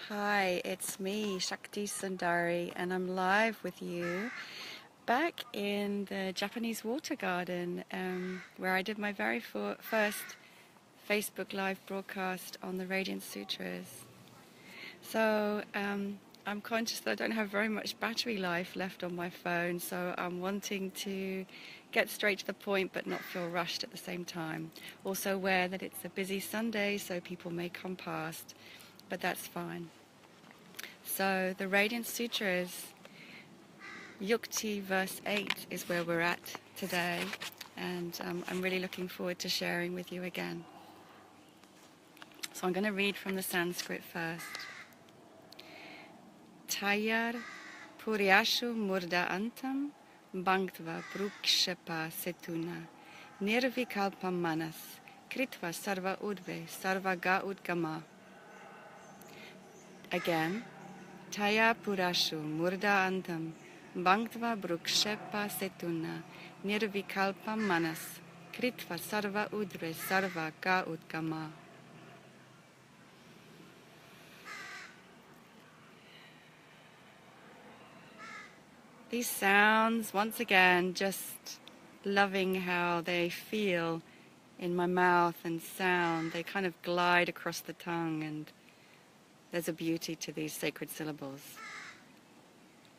Hi, it's me, Shakti Sundari, and I'm live with you back in the Japanese water garden where I did my very first Facebook Live broadcast on the Radiance Sutras. So I'm conscious that I don't have very much battery life left on my phone, so I'm wanting to get straight to the point but not feel rushed at the same time. Also aware that it's a busy Sunday, so people may come past, but that's fine. So the Radiance Sutras, Yukti verse 8 is where we're at today, and I'm really looking forward to sharing with you again. So I'm going to read from the Sanskrit first. Tayar puryashu murda antam bhangtva brukshepa setuna nirvikalpa manas kritva sarva udve sarva ga udgama. Again. Taya purashu murda antam bhangtva brukshepa setuna nirvikalpa manas kritva sarva udre sarva ga udgama. These sounds, once again, just loving how they feel in my mouth and sound. They kind of glide across the tongue, and there's a beauty to these sacred syllables.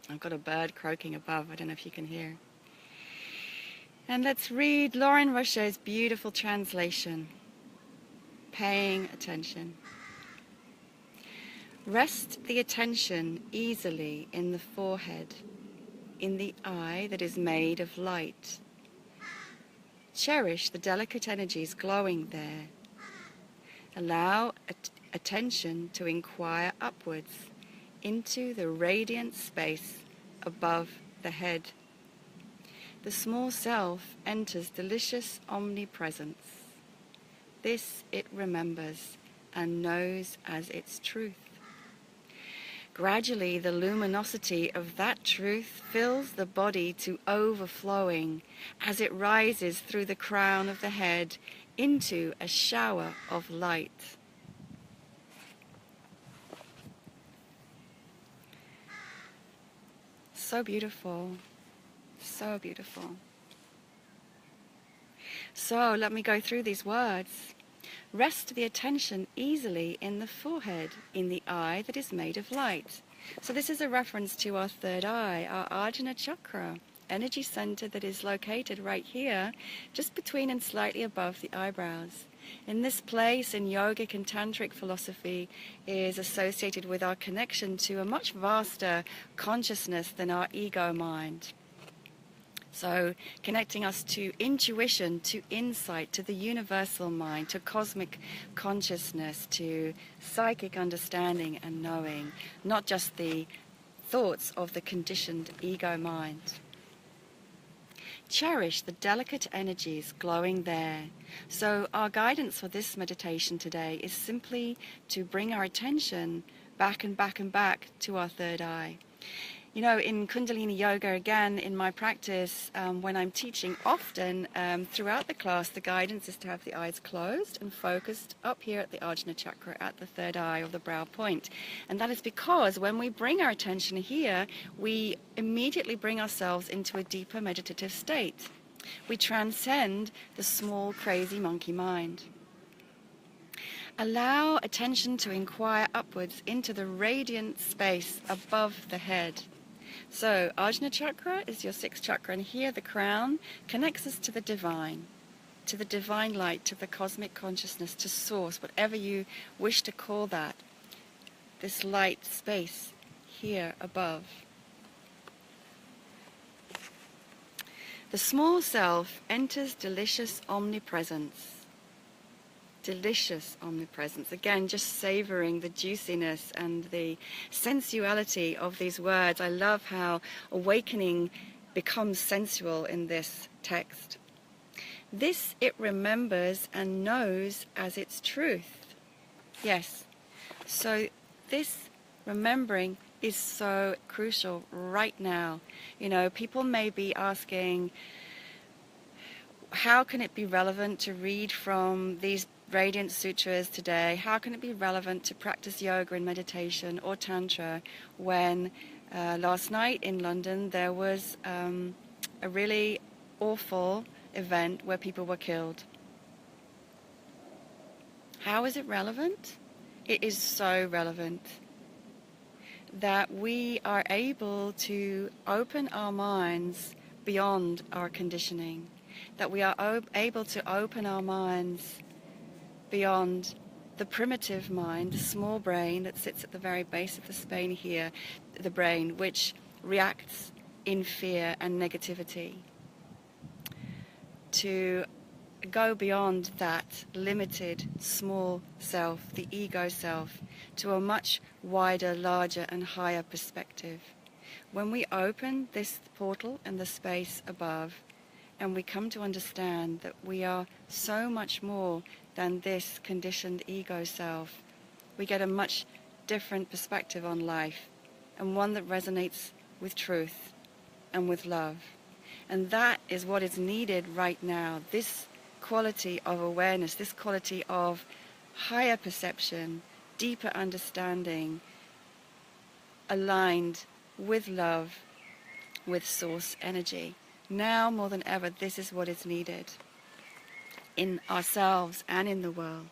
I've got a bird croaking above, I don't know if you can hear. And let's read Lauren Roche's beautiful translation, Paying Attention. Rest the attention easily in the forehead, in the eye that is made of light. Cherish the delicate energies glowing there. Allow attention to inquire upwards into the radiant space above the head. The small self enters delicious omnipresence. This it remembers and knows as its truth. Gradually, the luminosity of that truth fills the body to overflowing as it rises through the crown of the head into a shower of light. So beautiful, so beautiful. So let me go through these words. Rest the attention easily in the forehead, in the eye that is made of light. So this is a reference to our third eye, our Arjuna Chakra, energy center that is located right here, just between and slightly above the eyebrows. In this place, in yogic and tantric philosophy, is associated with our connection to a much vaster consciousness than our ego mind. So connecting us to intuition, to insight, to the universal mind, to cosmic consciousness, to psychic understanding and knowing, not just the thoughts of the conditioned ego mind. Cherish the delicate energies glowing there. So our guidance for this meditation today is simply to bring our attention back and back and back to our third eye. You know, in Kundalini Yoga, again, in my practice, when I'm teaching often, throughout the class, the guidance is to have the eyes closed and focused up here at the Arjuna Chakra, at the third eye or the brow point. And that is because when we bring our attention here, we immediately bring ourselves into a deeper meditative state. We transcend the small, crazy monkey mind. Allow attention to inquire upwards into the radiant space above the head. So Arjuna Chakra is your sixth chakra, and here the crown connects us to the divine light, to the cosmic consciousness, to source, whatever you wish to call that. This light space here above. The small self enters delicious omnipresence. Delicious omnipresence. Again, just savoring the juiciness and the sensuality of these words. I love how awakening becomes sensual in this text. This it remembers and knows as its truth. Yes, so this remembering is so crucial right now. You know, people may be asking, how can it be relevant to read from these Radiance Sutras today, how can it be relevant to practice yoga and meditation or Tantra when last night in London there was a really awful event where people were killed? How is it relevant? It is so relevant that we are able to open our minds beyond our conditioning, that we are able to open our minds beyond the primitive mind, the small brain that sits at the very base of the spine here, the brain which reacts in fear and negativity, to go beyond that limited small self, the ego self, to a much wider, larger and higher perspective. When we open this portal and the space above, and we come to understand that we are so much more than this conditioned ego self, we get a much different perspective on life, and one that resonates with truth and with love. And that is what is needed right now, this quality of awareness, this quality of higher perception, deeper understanding, aligned with love, with source energy. Now more than ever, this is what is needed in ourselves and in the world.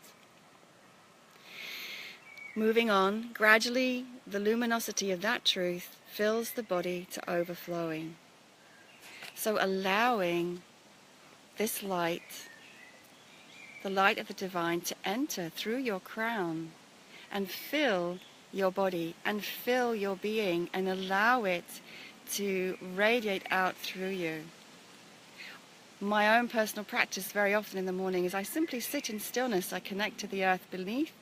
Moving on, gradually the luminosity of that truth fills the body to overflowing. So allowing this light, the light of the divine, to enter through your crown and fill your body and fill your being and allow it to radiate out through you. My own personal practice very often in the morning is I simply sit in stillness. I connect to the earth beneath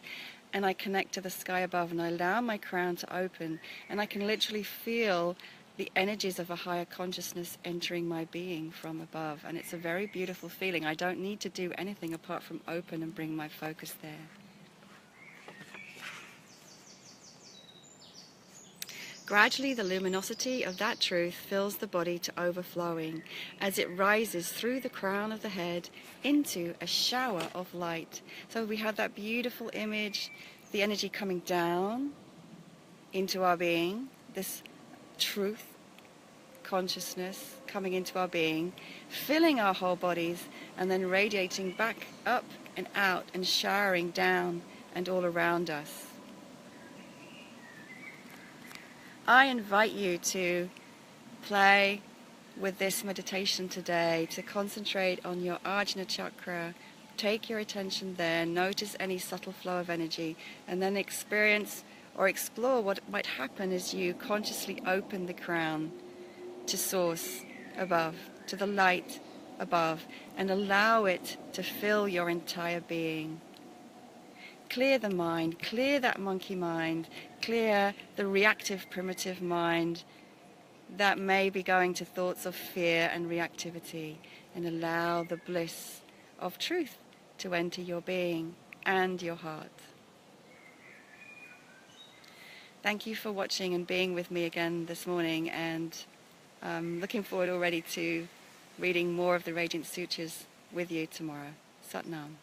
and I connect to the sky above, and I allow my crown to open, and I can literally feel the energies of a higher consciousness entering my being from above. And it's a very beautiful feeling. I don't need to do anything apart from open and bring my focus there. Gradually, the luminosity of that truth fills the body to overflowing as it rises through the crown of the head into a shower of light. So we have that beautiful image, the energy coming down into our being, this truth, consciousness coming into our being, filling our whole bodies, and then radiating back up and out and showering down and all around us. I invite you to play with this meditation today, to concentrate on your Arjuna Chakra. Take your attention there, notice any subtle flow of energy, and then experience or explore what might happen as you consciously open the crown to source above, to the light above, and allow it to fill your entire being. Clear the mind, clear that monkey mind, clear the reactive primitive mind that may be going to thoughts of fear and reactivity, and allow the bliss of truth to enter your being and your heart. Thank you for watching and being with me again this morning, and I'm looking forward already to reading more of the Radiance Sutras with you tomorrow. Sat Nam.